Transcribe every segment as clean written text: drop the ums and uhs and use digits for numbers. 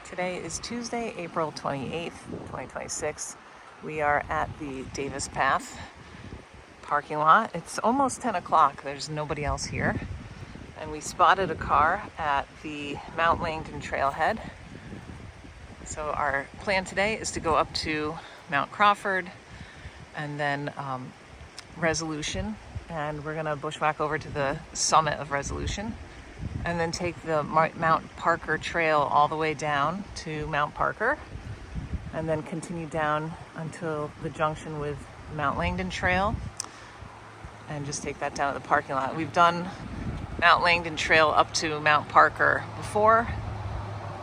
Today is Tuesday, April 28th, 2026. We are at the Davis Path parking lot. It's almost 10 o'clock. There's nobody else here. And we spotted a car at the Mount Langdon trailhead. So our plan today is to go up to Mount Crawford and then Resolution. And we're gonna bushwhack over to the summit of Resolution and then take the Mount Parker trail all the way down to Mount Parker and then continue down until the junction with Mount Langdon trail and just take that down to the parking lot. We've done Mount Langdon trail up to Mount Parker before,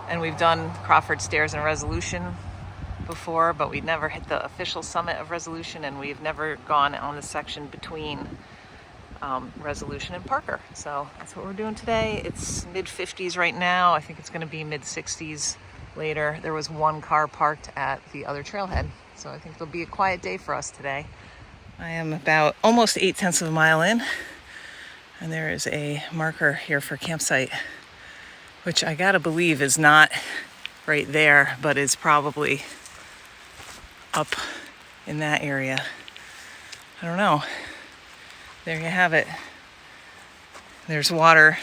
and we've done Crawford Stairs and Resolution before, but we'd never hit the official summit of Resolution, and we've never gone on the section between Resolution and Parker. So that's what we're doing today. It's mid-50s right now. I think it's going to be mid-60s later. There was one car parked at the other trailhead, so I think it'll be a quiet day for us today. I am about almost 0.8 of a mile in, and there is a marker here for campsite, which I gotta believe is not right there, but is probably up in that area. I don't know. There you have it. There's water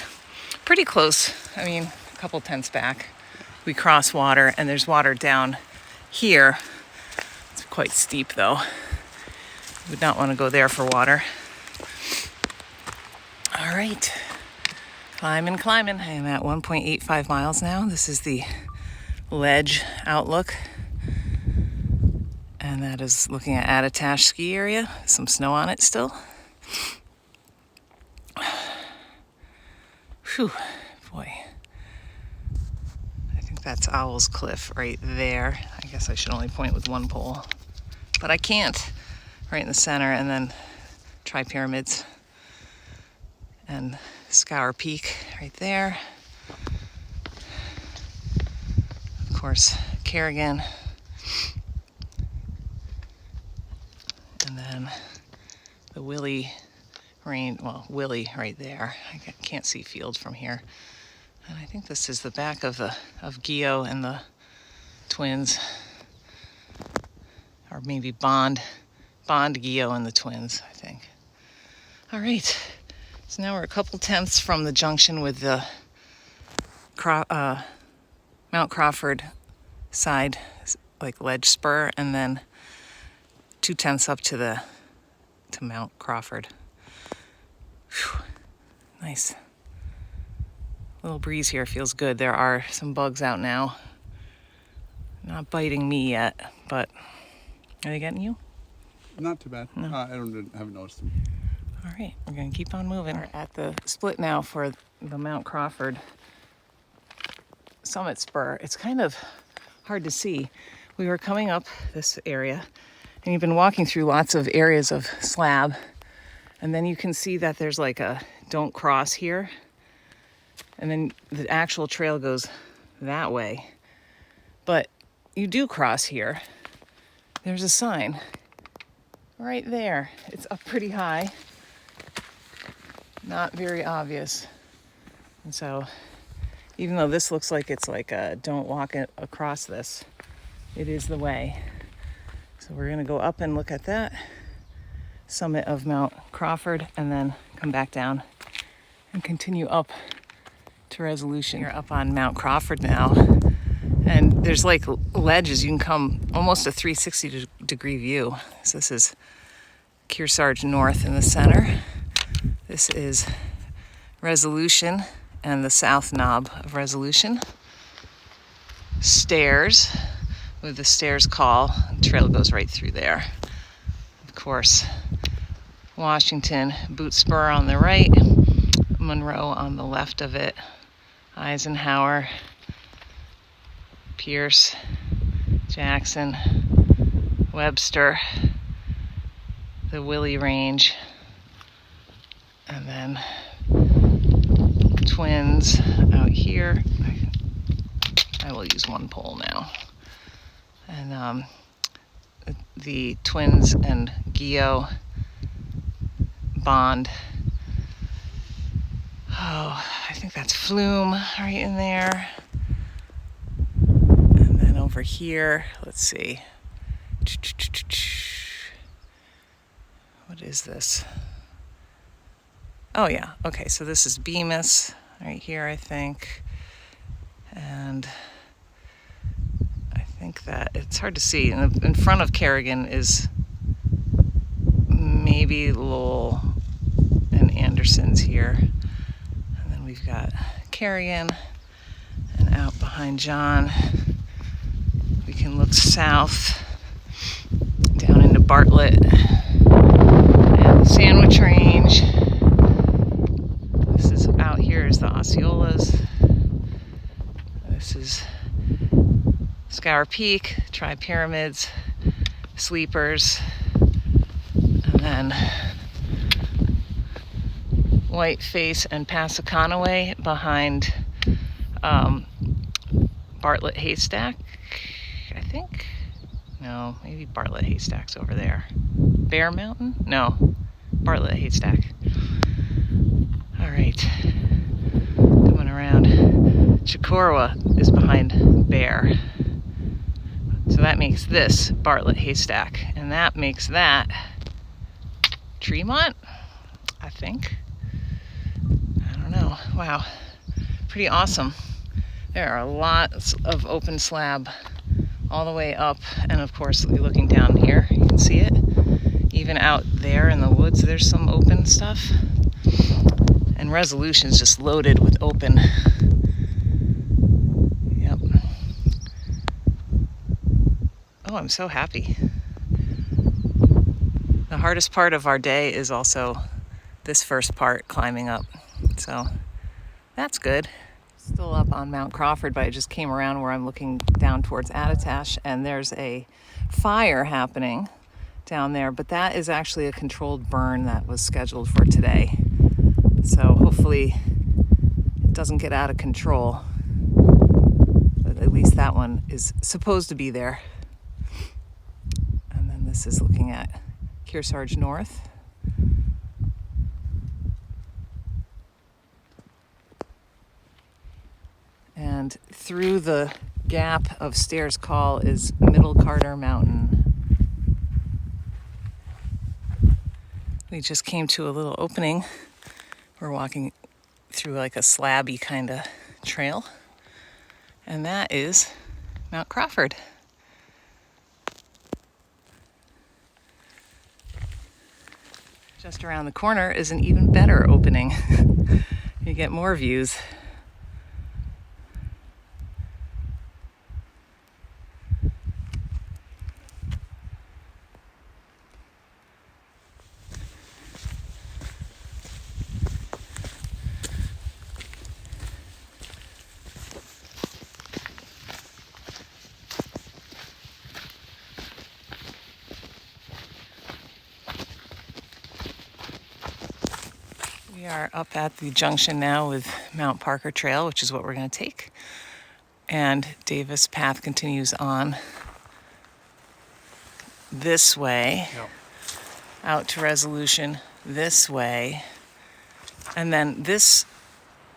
pretty close. I mean, a couple tents back. We cross water, and there's water down here. It's quite steep, though. Would not want to go there for water. All right. Climbing. I am at 1.85 miles now. This is the ledge outlook. And that is looking at Attitash ski area. Some snow on it still. Whew, boy. I think that's Owl's Cliff right there. I guess I should only point with one pole, but I can't. Right in the center, and then Tri-Pyramids and Scour Peak right there. Of course, Kerrigan. And then the Willie Range, well, Willie right there. I can't see Field from here. And I think this is the back of Gio and the twins. Or maybe Bond, Gio and the twins, I think. All right. So now we're a couple tenths from the junction with the Mount Crawford side, like ledge spur, and then 0.2 up to Mount Crawford. Whew. Nice. Little breeze here, feels good. There are some bugs out now. Not biting me yet, but are they getting you? Not too bad. No. I haven't noticed them. All right, we're gonna keep on moving. We're at the split now for the Mount Crawford summit spur. It's kind of hard to see. We were coming up this area, and you've been walking through lots of areas of slab, and then you can see that there's like a don't cross here, and then the actual trail goes that way. But you do cross here. There's a sign right there. It's up pretty high. Not very obvious. And so, even though this looks like it's like a don't walk across this, it is the way. So we're gonna go up and look at that summit of Mount Crawford and then come back down and continue up to Resolution. You're up on Mount Crawford now, and there's like ledges. You can come almost a 360-degree view. So this is Kearsarge North in the center. This is Resolution and the south knob of Resolution. Stairs with the stairs call. The trail goes right through there. Of course, Washington, Boot Spur on the right, Monroe on the left of it, Eisenhower, Pierce, Jackson, Webster, the Willie Range, and then twins out here. I will use one pole now. And the twins and Gio, Bond. Oh, I think that's Flume right in there. here, let's see. What is this? Oh yeah, okay, so this is Bemis right here, I think. And I think that it's hard to see. In front of Kerrigan is maybe Lowell and Anderson's here. And then we've got Kerrigan, and out behind John, we can look south down into Bartlett and the Sandwich Range. This is out here is the Osceolas. This is Scour Peak, Tri-Pyramids, Sleepers, and then Whiteface and Passaconaway behind Bartlett Haystack, I think. No, maybe Bartlett Haystack's over there. Bear Mountain? No, Bartlett Haystack. All right, coming around. Chocorua is behind Bear. So that makes this Bartlett Haystack, and that makes that Tremont, I think. I don't know. Wow, pretty awesome. There are lots of open slab all the way up, and of course, looking down here, you can see it. Even out there in the woods, there's some open stuff. And Resolution's just loaded with open. Yep. Oh, I'm so happy. The hardest part of our day is also this first part, climbing up. So that's good. Still up on Mount Crawford, but I just came around where I'm looking down towards Attitash, and there's a fire happening down there, but that is actually a controlled burn that was scheduled for today. So hopefully it doesn't get out of control. But at least that one is supposed to be there. And then this is looking at Kearsarge North. And through the gap of Stairs Call is Middle Carter Mountain. We just came to a little opening. We're walking through like a slabby kind of trail. And that is Mount Crawford. Just around the corner is an even better opening. You get more views. We are up at the junction now with Mount Parker Trail, which is what we're going to take. And Davis Path continues on this way, out to Resolution this way. And then this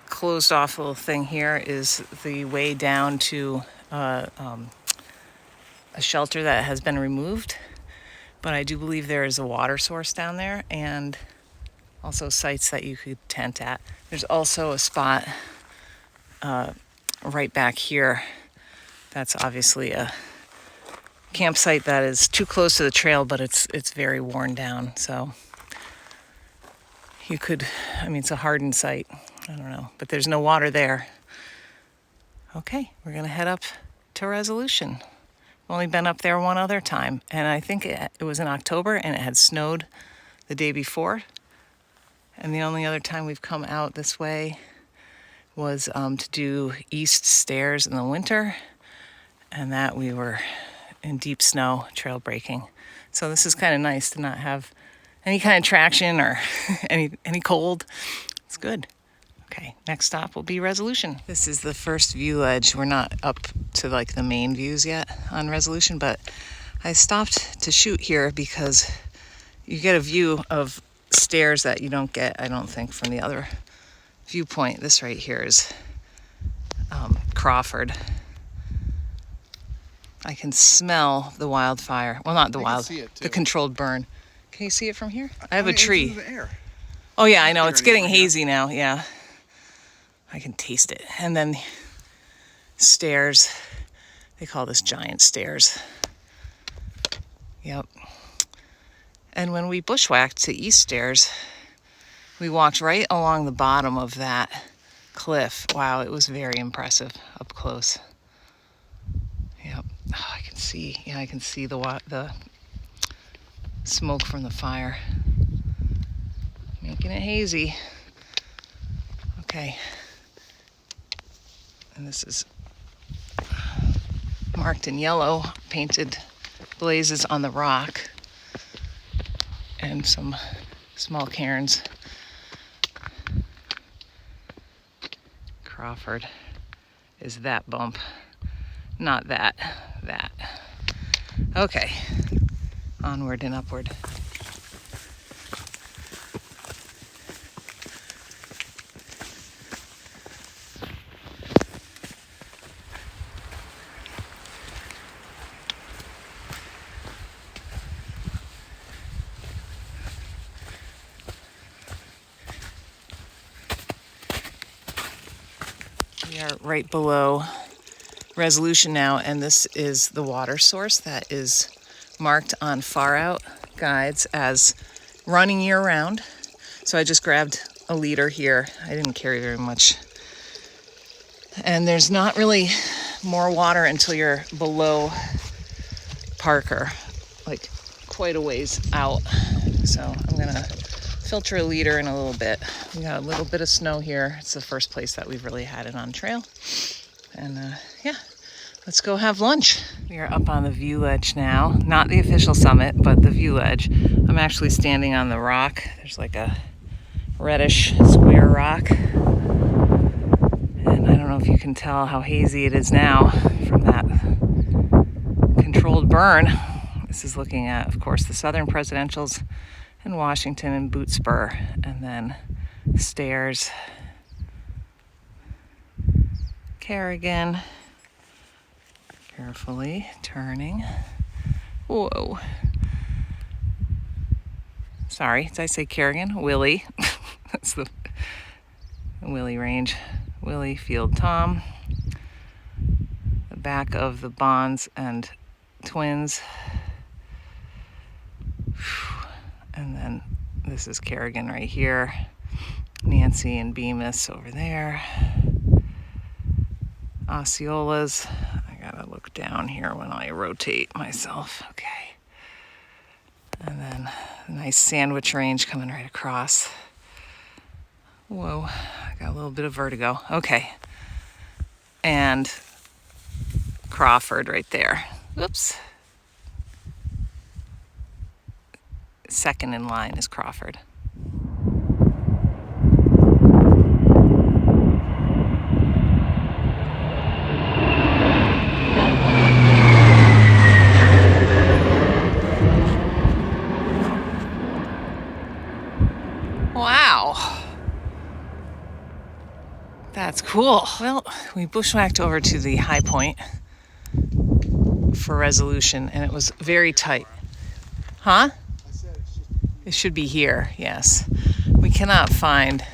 closed off little thing here is the way down to a shelter that has been removed. But I do believe there is a water source down there, and also sites that you could tent at. There's also a spot right back here that's obviously a campsite that is too close to the trail, but it's very worn down. So you could, I mean, it's a hardened site. I don't know, but there's no water there. Okay, we're gonna head up to Resolution. Only been up there one other time, and I think it was in October, and it had snowed the day before. And the only other time we've come out this way was to do East Stairs in the winter, and that we were in deep snow trail breaking. So this is kind of nice to not have any kind of traction or any cold. It's good. Okay, next stop will be Resolution. This is the first view ledge. We're not up to like the main views yet on Resolution, but I stopped to shoot here because you get a view of stairs that you don't get, I don't think, from the other viewpoint. This right here is Crawford. I can smell the wildfire. Well, not the I can see it, too. the controlled burn. Can you see it from here? I have mean, a tree. It's in the air. Oh yeah, I know. There It's getting anymore, yeah. hazy now. Yeah. I can taste it. And then stairs. They call this giant stairs. Yep. And when we bushwhacked to East Stairs, we walked right along the bottom of that cliff. Wow, it was very impressive up close. Yep. Oh, I can see. Yeah, I can see the smoke from the fire. Making it hazy. Okay. And this is marked in yellow, painted blazes on the rock, and some small cairns. Crawford is that bump, not that. Okay, onward and upward. We are right below Resolution now, and this is the water source that is marked on far out guides as running year round. So I just grabbed a liter here. I didn't carry very much. And there's not really more water until you're below Parker, like quite a ways out. So I'm gonna filter a liter in a little bit. We got a little bit of snow here. It's the first place that we've really had it on trail. And yeah, let's go have lunch. We are up on the view ledge now. Not the official summit, but the view ledge. I'm actually standing on the rock. There's like a reddish square rock. And I don't know if you can tell how hazy it is now from that controlled burn. This is looking at, of course, the Southern Presidentials and Washington and Boot Spur, and then stairs. Kerrigan, carefully turning. Whoa. Sorry, did I say Kerrigan? Willie. That's the Willie range. Willie Field Tom. The back of the Bonds and Twins. And then this is Kerrigan right here. Nancy and Bemis over there. Osceolas. I gotta look down here when I rotate myself. Okay. And then a nice sandwich range coming right across. Whoa, I got a little bit of vertigo. Okay. And Crawford right there. Whoops. Second in line is Crawford. Wow. That's cool. Well, we bushwhacked over to the high point for Resolution, and it was very tight. Huh? It should be here, yes. We cannot find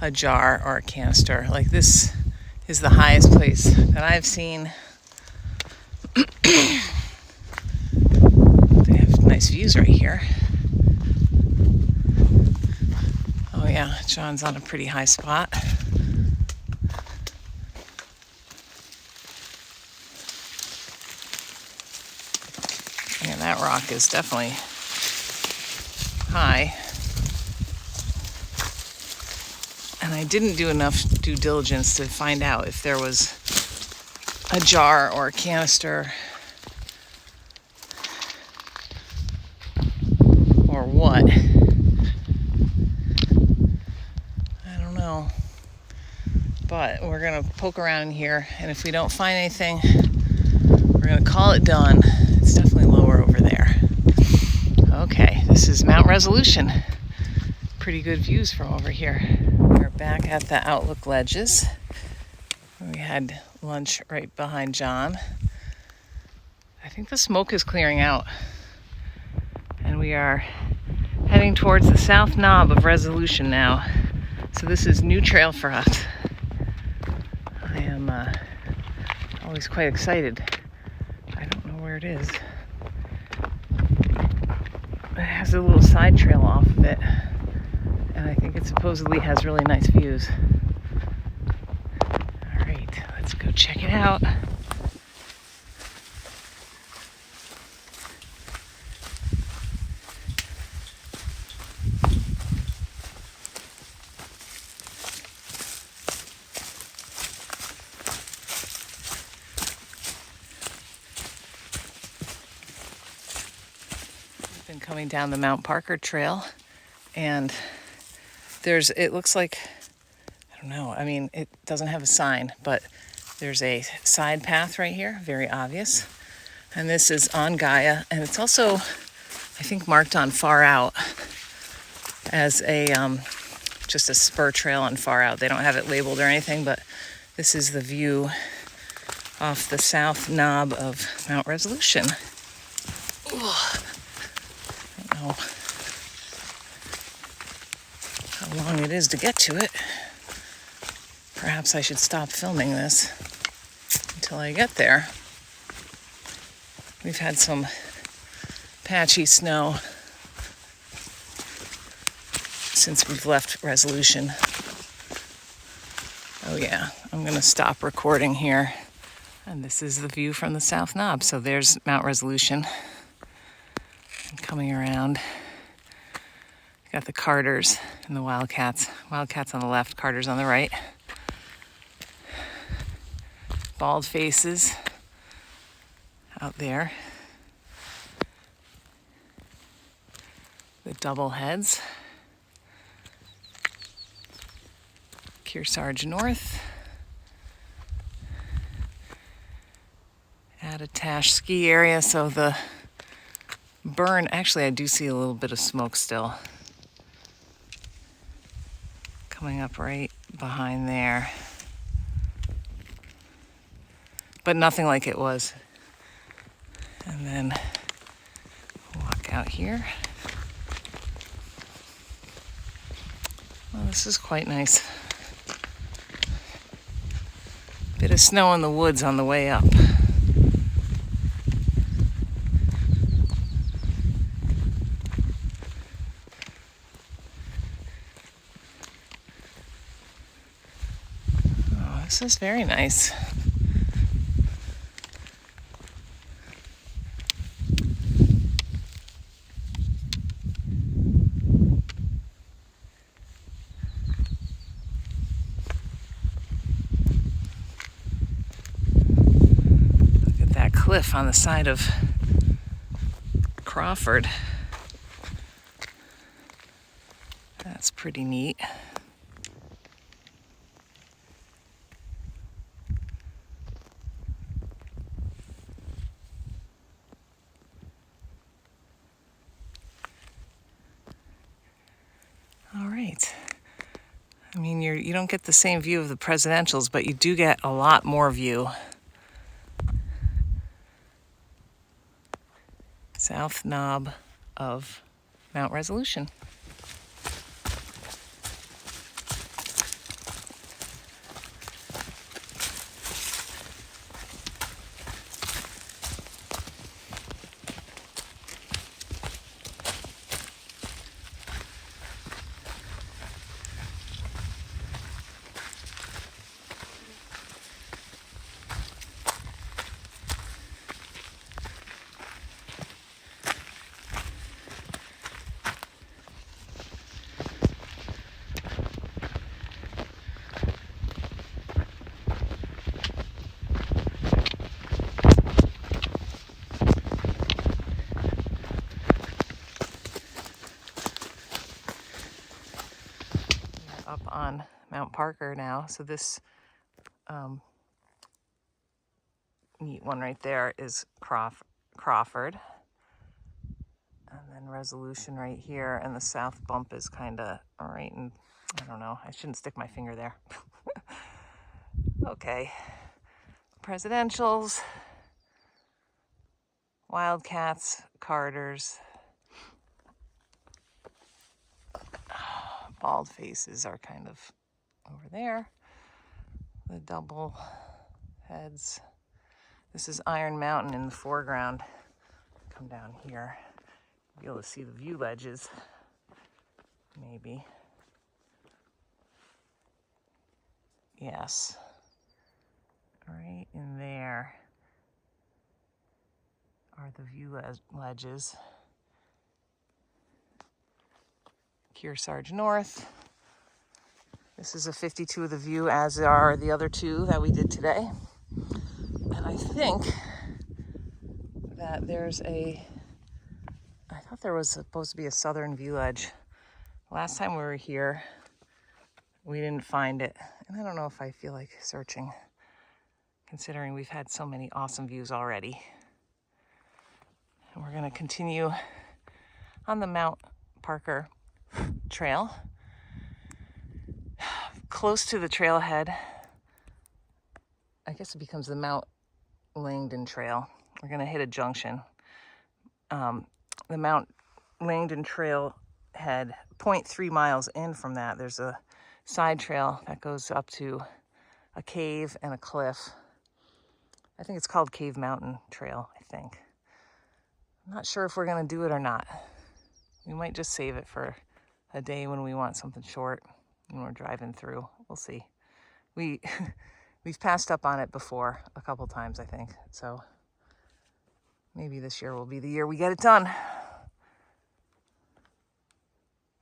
a jar or a canister. Like, this is the highest place that I've seen. They have nice views right here. Oh yeah, John's on a pretty high spot. Yeah, that rock is definitely high. And I didn't do enough due diligence to find out if there was a jar or a canister or what. I don't know. But we're gonna poke around in here, and if we don't find anything, we're gonna call it done. It's definitely lower over there. Okay, this is Mount Resolution. Pretty good views from over here. We're back at the Outlook Ledges. We had lunch right behind John. I think the smoke is clearing out. And we are heading towards the south knob of Resolution now. So this is new trail for us. I am always quite excited. I don't know where it is. It has a little side trail off of it. And I think it supposedly has really nice views. All right, let's go check it out. Been coming down the Mount Parker Trail, and it looks like, I don't know, I mean, it doesn't have a sign, but there's a side path right here, very obvious. And this is on Gaia, and it's also, I think, marked on Far Out as a just a spur trail on Far Out. They don't have it labeled or anything, but this is the view off the south knob of Mount Resolution. Ooh. I don't know how long it is to get to it. Perhaps I should stop filming this until I get there. We've had some patchy snow since we've left Resolution. Oh yeah, I'm gonna stop recording here. And this is the view from the South Knob. So there's Mount Resolution. And coming around, got the Carters and the Wildcats. Wildcats on the left, Carters on the right. Bald faces out there. The double heads. Kearsarge North. Attitash ski area, so the burn, actually I do see a little bit of smoke still. Coming up right behind there. But nothing like it was. And then walk out here. Well, this is quite nice. Bit of snow in the woods on the way up. Oh, this is very nice. Cliff on the side of Crawford. That's pretty neat. All right. I mean, you don't get the same view of the presidentials, but you do get a lot more view. South knob of Mount Resolution. Up on Mount Parker now. So this neat one right there is Crawford. And then Resolution right here, and the south bump is kind of right, and I don't know, I shouldn't stick my finger there. Okay, presidentials. Wildcats, Carters, bald faces are kind of over there. The double heads. This is Iron Mountain in the foreground. Come down here. Be able to see the view ledges, maybe. Yes. Right in there are the view ledges. Kearsarge North. This is a 52 of the view, as are the other two that we did today. And I think that there's I thought there was supposed to be a southern view ledge. Last time we were here, we didn't find it. And I don't know if I feel like searching, considering we've had so many awesome views already. And we're gonna continue on the Mount Parker trail. Close to the trailhead, I guess it becomes the Mount Langdon trail. We're gonna hit a junction. The Mount Langdon trail head, 0.3 miles in from that, there's a side trail that goes up to a cave and a cliff. I think it's called Cave Mountain Trail, I think. I'm not sure if we're gonna do it or not. We might just save it for a day when we want something short, when we're driving through. We'll see. We've passed up on it before a couple times, I think. So maybe this year will be the year we get it done.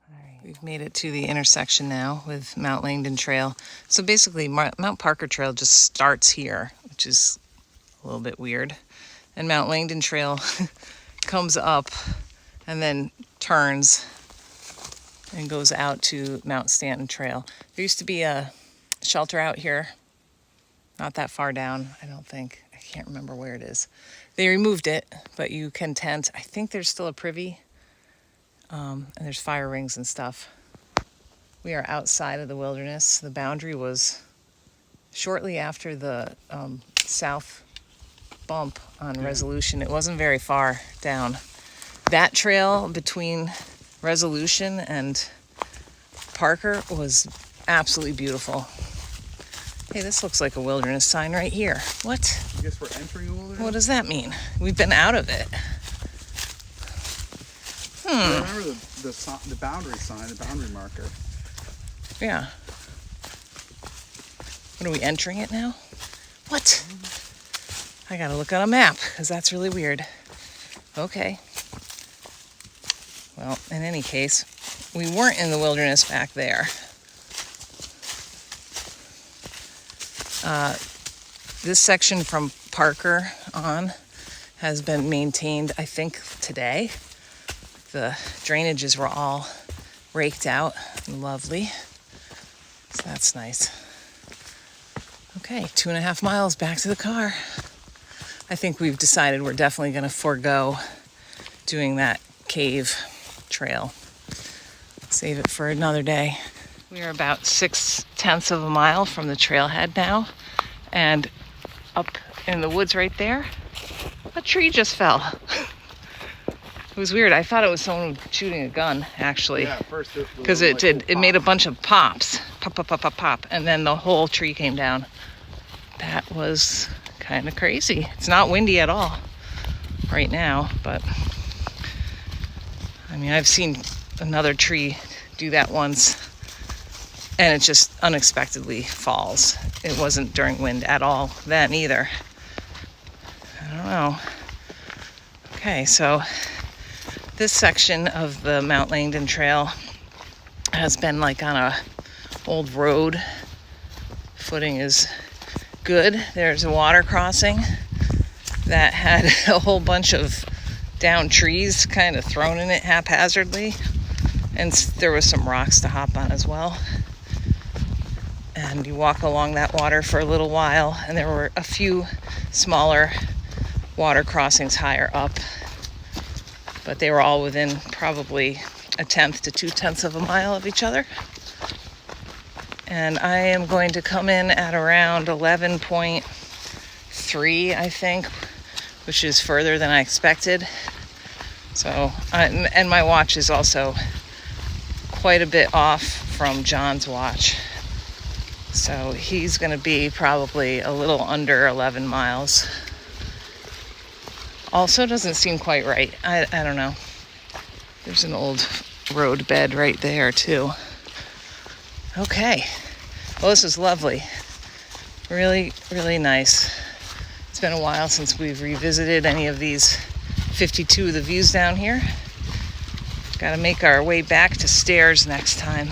All right. We've made it to the intersection now with Mount Langdon Trail. So basically, Mount Parker Trail just starts here, which is a little bit weird. And Mount Langdon Trail comes up and then turns and goes out to Mount Stanton Trail. There used to be a shelter out here, not that far down, I don't think. I can't remember where it is. They removed it, but you can tent. I think there's still a privy, and there's fire rings and stuff. We are outside of the wilderness. The boundary was shortly after the south bump on Resolution. It wasn't very far down. That trail between Resolution and Parker was absolutely beautiful. Hey, this looks like a wilderness sign right here. What? I guess we're entering a wilderness? What does that mean? We've been out of it. I remember the boundary sign, the boundary marker. Yeah. What, are we entering it now? What? I gotta look on a map, because that's really weird. Okay. Well, in any case, we weren't in the wilderness back there. This section from Parker on has been maintained, I think, today. The drainages were all raked out and lovely. So that's nice. Okay, 2.5 miles back to the car. I think we've decided we're definitely going to forego doing that cave trail. Save it for another day. We are about 0.6 of a mile from the trailhead now, and up in the woods right there, a tree just fell. It was weird. I thought it was someone shooting a gun, actually. Yeah, at first because it did. It made a bunch of pops, pop, pop, pop, pop, pop, and then the whole tree came down. That was kind of crazy. It's not windy at all right now, but I mean, I've seen another tree do that once, and it just unexpectedly falls. It wasn't during wind at all then either. I don't know. Okay, so this section of the Mount Langdon Trail has been like on a old road. Footing is good. There's a water crossing that had a whole bunch of down trees kind of thrown in it haphazardly, and there was some rocks to hop on as well. And you walk along that water for a little while, and there were a few smaller water crossings higher up, but they were all within probably 1/10 to 2/10 of a mile of each other. And I am going to come in at around 11.3, I think, which is further than I expected. So, and my watch is also quite a bit off from John's watch. So he's going to be probably a little under 11 miles. Also doesn't seem quite right. I don't know. There's an old road bed right there too. Okay. Well, this is lovely. Really, really nice. It's been a while since we've revisited any of these 52 of the views down here. Got to make our way back to Stairs next time.